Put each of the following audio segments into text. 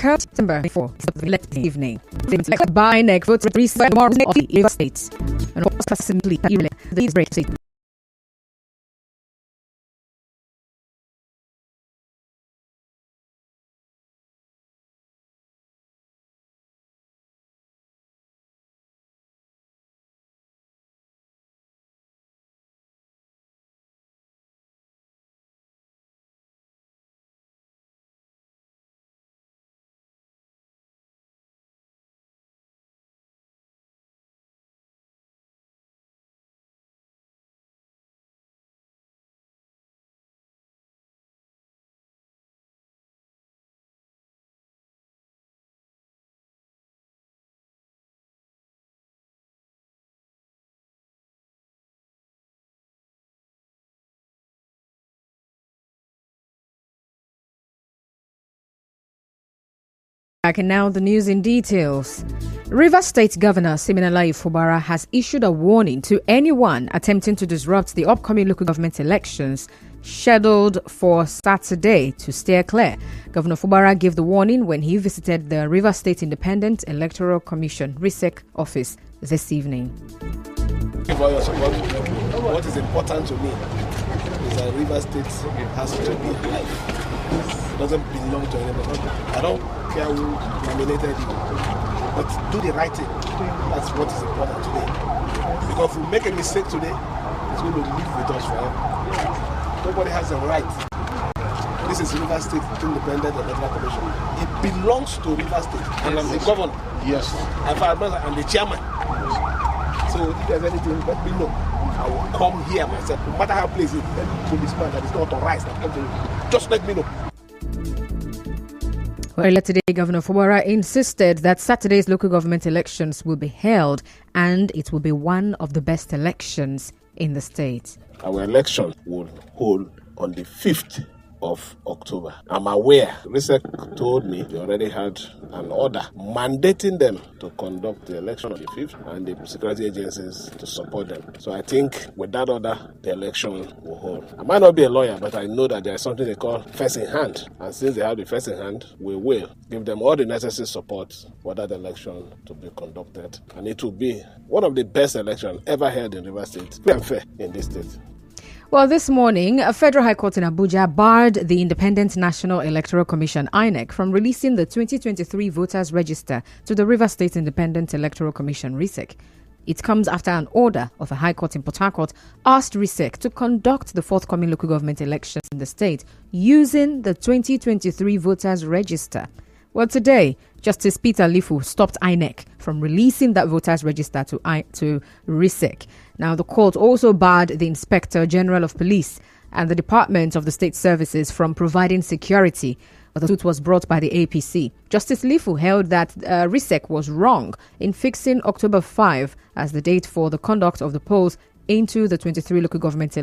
September 4 evening. By neck votes recent of the Rivers State. And also simply these breaks. And now the news in details. Rivers State Governor Siminalayi Fubara has issued a warning to anyone attempting to disrupt the upcoming local government elections scheduled for Saturday to steer clear. Governor Fubara gave the warning when he visited the Rivers State Independent Electoral Commission (RISEC) office this evening. What is important to me is that Rivers State has to be alive. It doesn't belong to anybody. I don't care who nominated you, but do the right thing. That's what is important today. Because if we make a mistake today, it's going to live with us forever. Nobody has a right. This is Rivers State Independent Electoral Commission. It belongs to Rivers State, and I'm the governor. Yes. I'm the chairman. So if there's anything, let me know. I will come here myself, no matter how places it is, policeman that is not authorized. Just let me know. Earlier today, Governor Fubara insisted that Saturday's local government elections will be held and it will be one of the best elections in the state. Our election will hold on the 5th of October. I'm aware, RISEC told me they already had an order mandating them to conduct the election on the 5th and the security agencies to support them. So I think with that order, the election will hold. I might not be a lawyer, but I know that there is something they call first in hand. And since they have the first in hand, we will give them all the necessary support for that election to be conducted. And it will be one of the best elections ever held in Rivers State. Free and fair in this state. Well, this morning, a federal high court in Abuja barred the Independent National Electoral Commission (INEC) from releasing the 2023 voters register to the Rivers State Independent Electoral Commission (RISEC). It comes after an order of a high court in Port Harcourt asked RISEC to conduct the forthcoming local government elections in the state using the 2023 voters register. Well, today, Justice Peter Lifu stopped INEC from releasing that voters register to RISEC. Now, the court also barred the Inspector General of Police and the Department of the State Services from providing security. The suit was brought by the APC. Justice Lifu held that RISEC was wrong in fixing October 5 as the date for the conduct of the polls into the 23 local government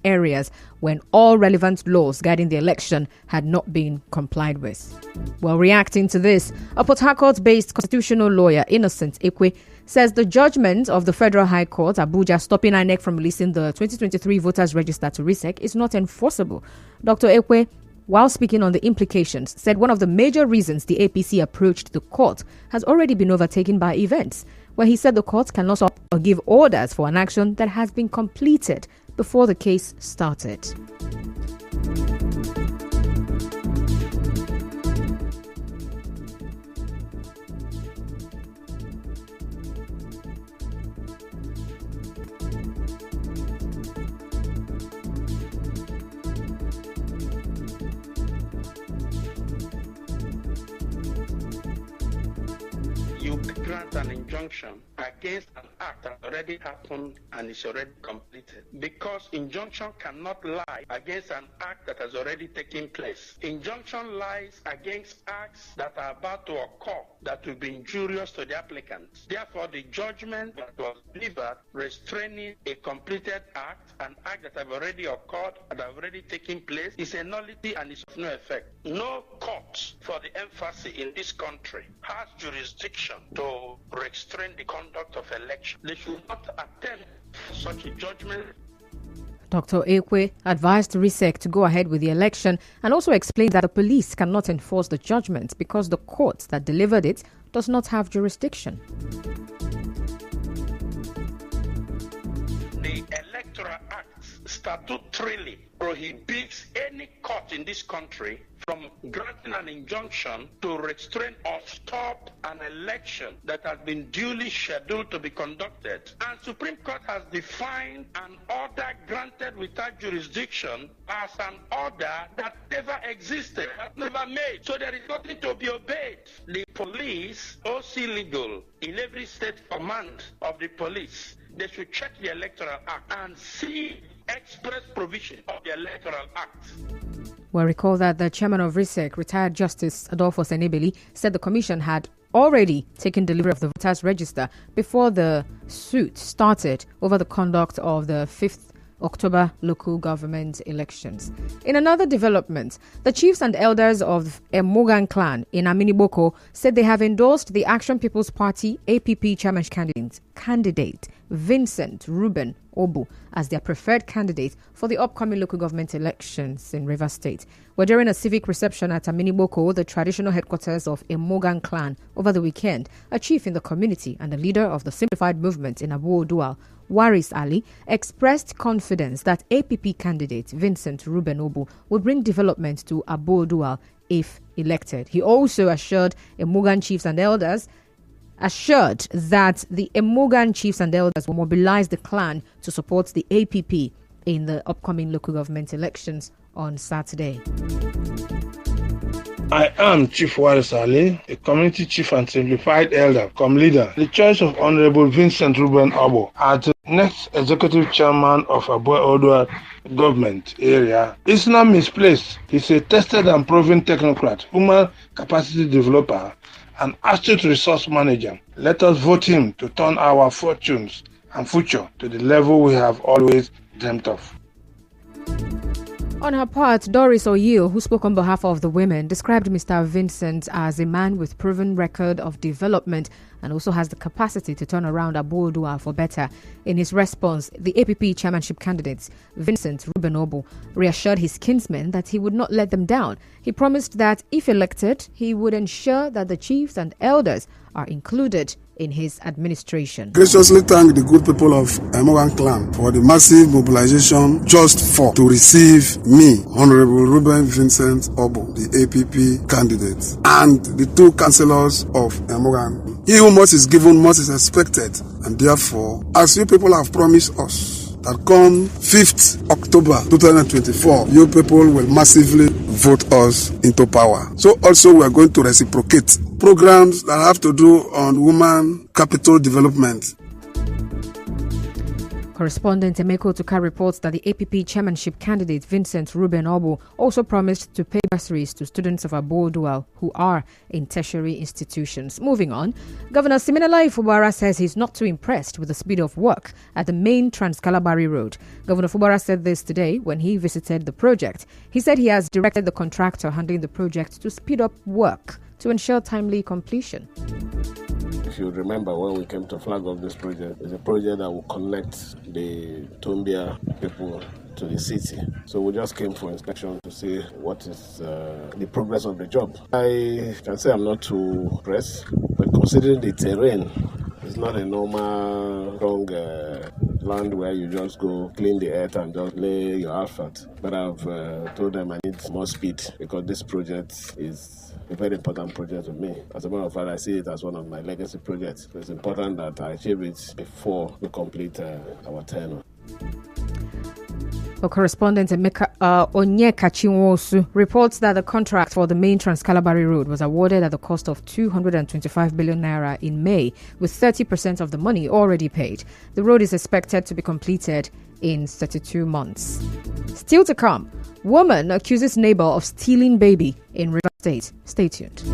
areas when all relevant laws guiding the election had not been complied with. While reacting to this, a Port Harcourt-based constitutional lawyer, Innocent Ekwe, says the judgment of the Federal High Court, Abuja, stopping INEC from releasing the 2023 voters register to RISEC is not enforceable. Dr. Ekwe, while speaking on the implications, said one of the major reasons the APC approached the court has already been overtaken by events, where he said the court cannot stop or give orders for an action that has been completed before the case started. You grant an injunction against an act that already happened and is already completed. Because injunction cannot lie against an act that has already taken place. Injunction lies against acts that are about to occur that will be injurious to the applicant. Therefore, the judgment that was delivered restraining a completed act, an act that have already occurred and have already taken place, is a nullity and is of no effect. No court for the emphasis in this country has jurisdiction to restrain the conduct of election. They should not attempt such a judgment. Dr. Ekwe advised RISEC to go ahead with the election and also explained that the police cannot enforce the judgment because the court that delivered it does not have jurisdiction. The Electoral Act statutorily prohibits any court in this country from granting an injunction to restrain or stop an election that has been duly scheduled to be conducted. And Supreme Court has defined an order granted without jurisdiction as an order that never existed, never made. So there is nothing to be obeyed. The police, OC legal, in every state command of the police, they should check the Electoral Act and see express provision of the Electoral Act. Well, recall that the chairman of RISEC, retired Justice Adolphus Enebeli, said the commission had already taken delivery of the voters' register before the suit started over the conduct of the 5th October local government elections. In another development, the chiefs and elders of Emogan clan in Aminiboko said they have endorsed the Action People's Party APP chairmanship candidate Vincent Ruben Obu as their preferred candidate for the upcoming local government elections in Rivers State. Well, during a civic reception at Aminiboko, the traditional headquarters of Emogan clan, over the weekend, a chief in the community and the leader of the simplified movement in Abu Odual, Waris Ali, expressed confidence that APP candidate Vincent Ruben Obu will bring development to Abu Odual if elected. He also assured Emogan chiefs and elders that the Emogan chiefs and elders will mobilize the clan to support the APP in the upcoming local government elections on Saturday. I am Chief Waris Ali, a community chief and simplified elder, leader. The choice of Honorable Vincent Ruben Obu as the next executive chairman of Abu Odual government area is not misplaced. He's a tested and proven technocrat, human capacity developer, and astute resource manager. Let us vote him to turn our fortunes and future to the level we have always dreamt of. On her part, Doris Oyil, who spoke on behalf of the women, described Mr. Vincent as a man with proven record of development and also has the capacity to turn around Abu Odual for better. In his response, the APP chairmanship candidate, Vincent Ruben Obu, reassured his kinsmen that he would not let them down. He promised that if elected, he would ensure that the chiefs and elders are included in his administration. Graciously thank the good people of Emogan clan for the massive mobilization just to receive me, Honorable Ruben Vincent Obu, the APP candidate, and the two councillors of Emogan. He who much is given, much is expected, and therefore, as you people have promised us, that come 5th October 2024, you people will massively vote us into power. So also we are going to reciprocate programs that have to do on women capital development. Correspondent Emeko Tuka reports that the APP chairmanship candidate Vincent Ruben Obu also promised to pay bursaries to students of Abu Odual who are in tertiary institutions. Moving on, Governor Siminalayi Fubara says he's not too impressed with the speed of work at the main Trans-Calabari Road. Governor Fubara said this today when he visited the project. He said he has directed the contractor handling the project to speed up work to ensure timely completion. If you remember, when we came to flag off this project, it's a project that will connect the Tombia people to the city. So we just came for inspection to see what is the progress of the job. I can say I'm not too impressed, but considering the terrain, it's not a normal strong land where you just go clean the earth and just lay your asphalt. But I've told them I need more speed because this project is a very important project to me. As a matter of fact, I see it as one of my legacy projects. It's important that I achieve it before we complete our tenure. The correspondent Onyeka Chinwosu reports that the contract for the main Trans-Calabari Road was awarded at the cost of 225 billion naira in May, with 30% of the money already paid. The road is expected to be completed in 32 months. Still to come, woman accuses neighbor of stealing baby in Rivers State. Stay tuned.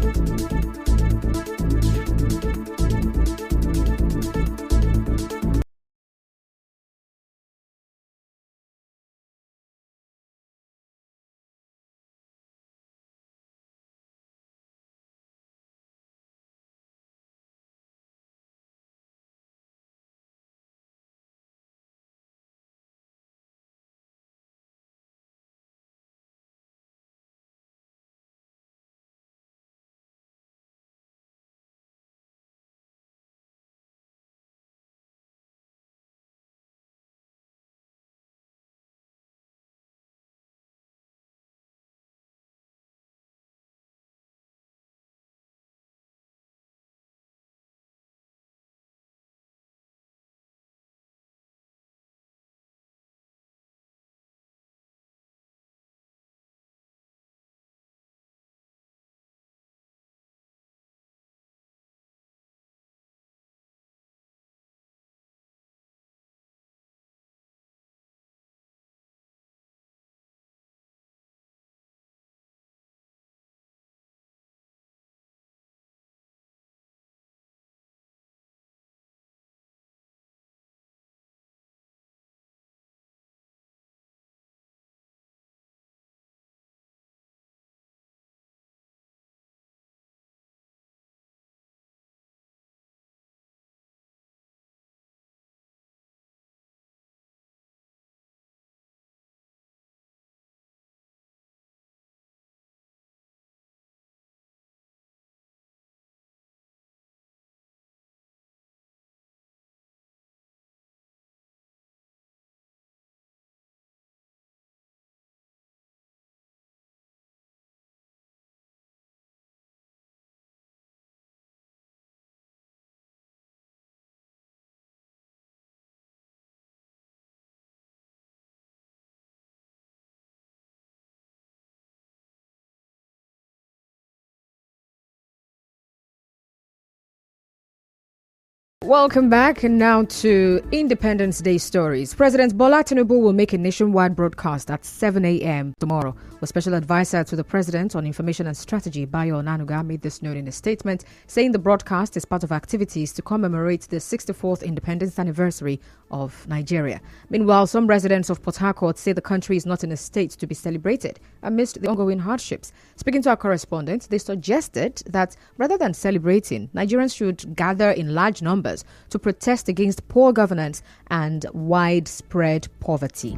Welcome back, and now to Independence Day stories. President Bola Tinubu will make a nationwide broadcast at 7 a.m. tomorrow. A special advisor to the president on information and strategy, Bayo Onanuga, made this known in a statement, saying the broadcast is part of activities to commemorate the 64th independence anniversary of Nigeria. Meanwhile, some residents of Port Harcourt say the country is not in a state to be celebrated amidst the ongoing hardships. Speaking to our correspondent, they suggested that rather than celebrating, Nigerians should gather in large numbers to protest against poor governance and widespread poverty.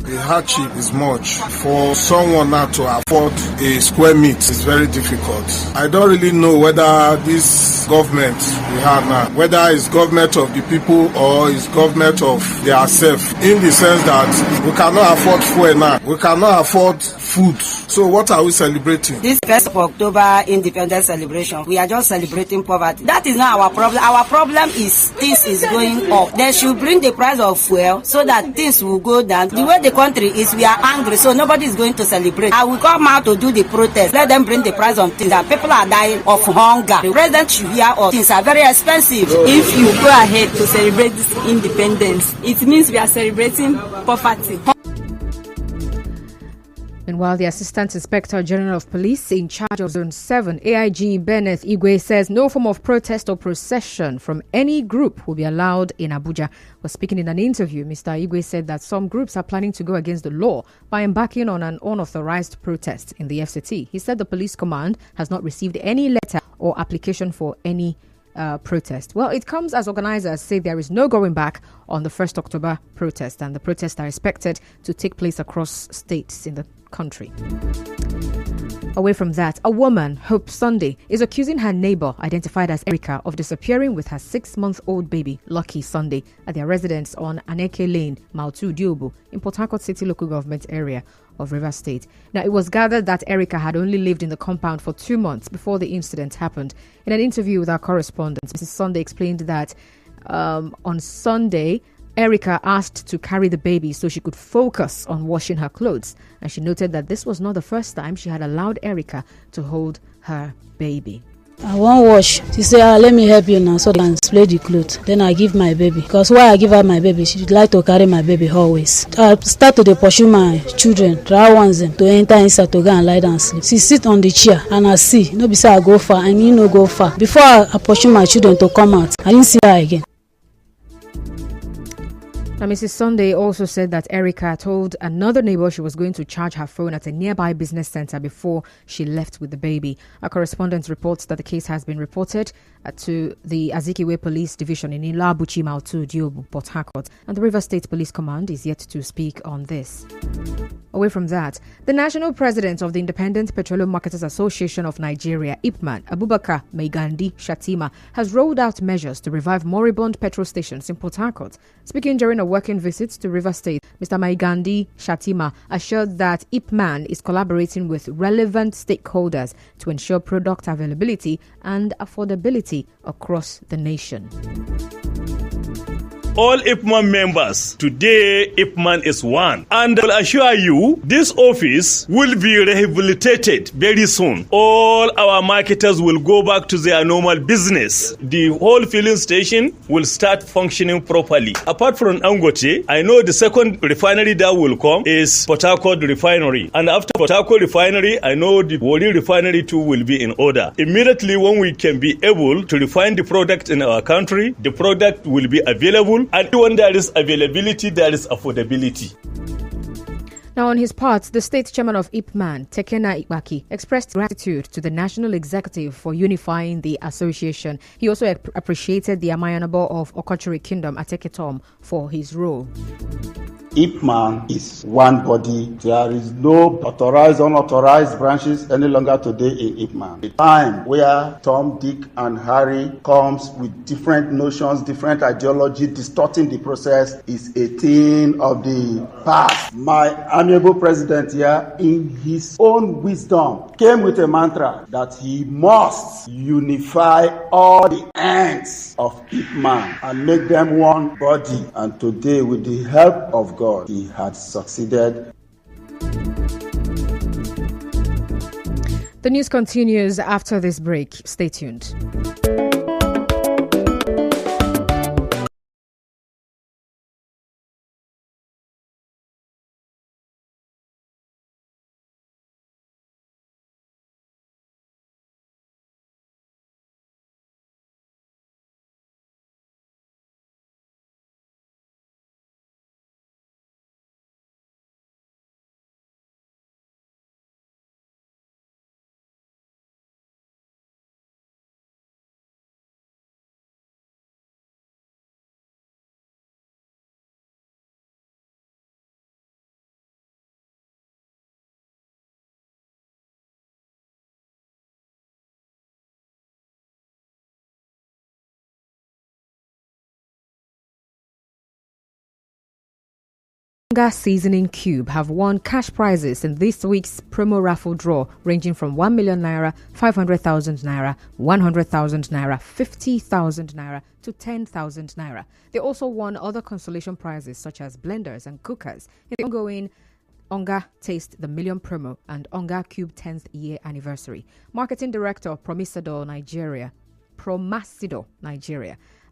The hardship is much. For someone now to afford a square meat is very difficult. I don't really know whether this government we have now, whether it's government of the people or it's government of themselves, in the sense that we cannot afford fuel now. We cannot afford food. So what are we celebrating? This 1st of October independence celebration, we are just celebrating poverty. That is not our problem. Our problem is things is going up. They should bring the price of fuel so that things will go down. The way the country is, we are angry, so nobody is going to celebrate. I will come out to do the protest. Let them bring the price on things. And people are dying of hunger. The president should hear us. Things are very expensive. If you go ahead to celebrate this independence, it means we are celebrating poverty. Meanwhile, the Assistant Inspector General of Police in charge of Zone 7, AIG Benneth Igwe, says no form of protest or procession from any group will be allowed in Abuja. While speaking in an interview, Mr. Igwe said that some groups are planning to go against the law by embarking on an unauthorized protest in the FCT. He said the police command has not received any letter or application for any protest. Well, it comes as organizers say there is no going back on the 1st October protest, and the protests are expected to take place across states in the country. Away from that, a woman, Hope Sunday, is accusing her neighbor, identified as Erica, of disappearing with her 6-month-old baby, Lucky Sunday, at their residence on Aneke Lane, Mautu Diobu, in Port Harcourt City local government area of Rivers State. Now, it was gathered that Erica had only lived in the compound for 2 months before the incident happened. In an interview with our correspondent, Mrs. Sunday explained that on Sunday, Erica asked to carry the baby so she could focus on washing her clothes. And she noted that this was not the first time she had allowed Erica to hold her baby. I won't wash. She said, let me help you now so I can spray the clothes. Then I give my baby. Because why I give her my baby, she would like to carry my baby always. I start to pursue my children, try once them to enter inside to go and lie down and sleep. She sit on the chair and I see. No be say I go far and you no go far. Before I pursue my children to come out, I didn't see her again. Now, Mrs. Sunday also said that Erica told another neighbor she was going to charge her phone at a nearby business center before she left with the baby. Our correspondent reports that the case has been reported to the Azikiwe Police Division in Ilabuchi Mautu Diobu, Port Harcourt, and the Rivers State Police Command is yet to speak on this. Away from that, the national president of the Independent Petroleum Marketers Association of Nigeria, IPMAN, Abubakar Maigandi Shatima, has rolled out measures to revive moribund petrol stations in Port Harcourt. Speaking during a working visit to Rivers State, Mr. Maigandi Shatima assured that IPMAN is collaborating with relevant stakeholders to ensure product availability and affordability across the nation. All IPMAN members, today IPMAN is one. And I will assure you, this office will be rehabilitated very soon. All our marketers will go back to their normal business. The whole filling station will start functioning properly. Apart from Angote, I know the second refinery that will come is Port Harcourt Refinery. And after Port Harcourt Refinery, I know the Warri Refinery too will be in order. Immediately when we can be able to refine the product in our country, the product will be available. And when there is availability, there is affordability. Now, on his part, the state chairman of IPMAN, Tekena Ibaki, expressed gratitude to the national executive for unifying the association. He also appreciated the Amayanabo of Okochiri Kingdom, Ateketom, for his role. IPMAN is one body. There is no authorized, unauthorized branches any longer today in IPMAN. The time where Tom, Dick, and Harry comes with different notions, different ideology, distorting the process is a thing of the past. My amiable president here, in his own wisdom, came with a mantra that he must unify all the ends of IPMAN and make them one body. And today, with the help of God, he had succeeded. The news continues after this break. Stay tuned. Onga Seasoning Cube have won cash prizes in this week's promo raffle draw, ranging from 1 million naira, 500,000 naira, 100,000 naira, 50,000 naira to 10,000 naira. They also won other consolation prizes such as blenders and cookers in the ongoing Onga Taste the Million promo and Onga Cube 10th year anniversary. Marketing Director of Promasidor Nigeria,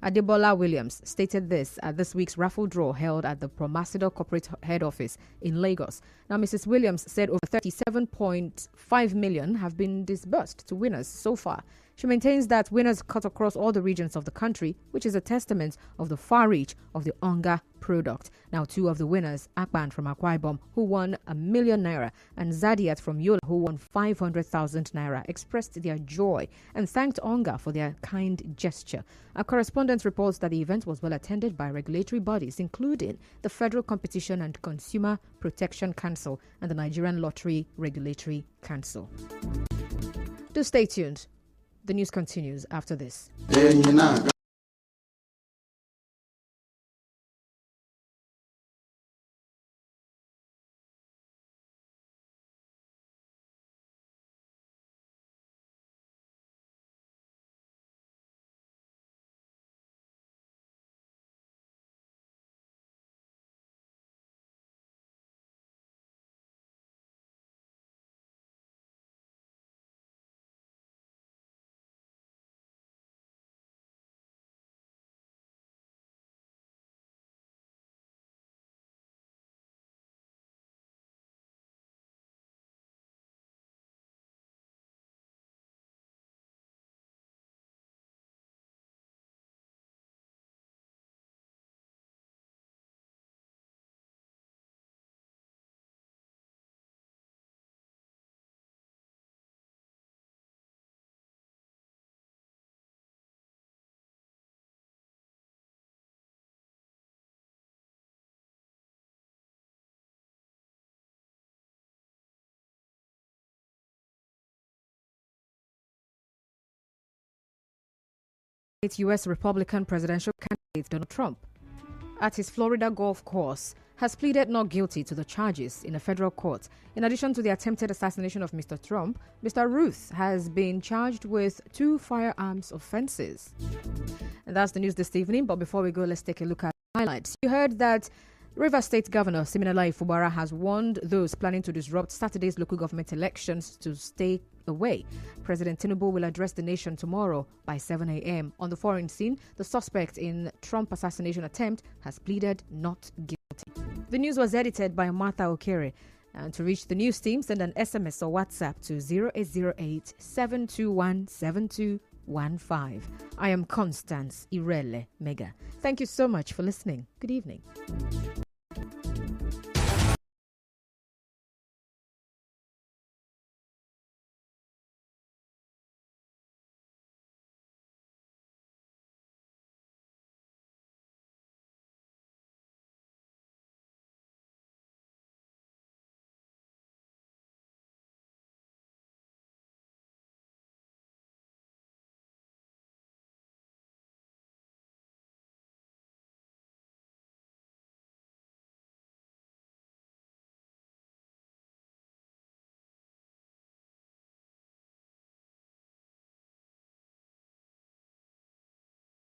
Adebola Williams, stated this at this week's raffle draw held at the Promasidor corporate head office in Lagos. Now, Mrs. Williams said over 37.5 million have been disbursed to winners so far. She maintains that winners cut across all the regions of the country, which is a testament of the far reach of the Onga product. Now, two of the winners, Akban from Akwa Ibom, who won 1 million naira, and Zadiat from Yola, who won 500,000 naira, expressed their joy and thanked Onga for their kind gesture. Our correspondent reports that the event was well attended by regulatory bodies, including the Federal Competition and Consumer Protection Council and the Nigerian Lottery Regulatory Council. Do stay tuned. The news continues after this. U.S. Republican presidential candidate Donald Trump, at his Florida golf course, has pleaded not guilty to the charges in a federal court. In addition to the attempted assassination of Mr. Trump, Mr. Ruth has been charged with 2 firearms offenses. And that's the news this evening. But before we go, let's take a look at highlights. You heard that Rivers State Governor Siminalayi Fubara has warned those planning to disrupt Saturday's local government elections to stay away. President Tinubu will address the nation tomorrow by 7 a.m. On the foreign scene, the suspect in Trump assassination attempt has pleaded not guilty. The news was edited by Martha Okere. And to reach the news team, send an SMS or WhatsApp to 0808 721 7215. I am Constance Irele Mega. Thank you so much for listening. Good evening.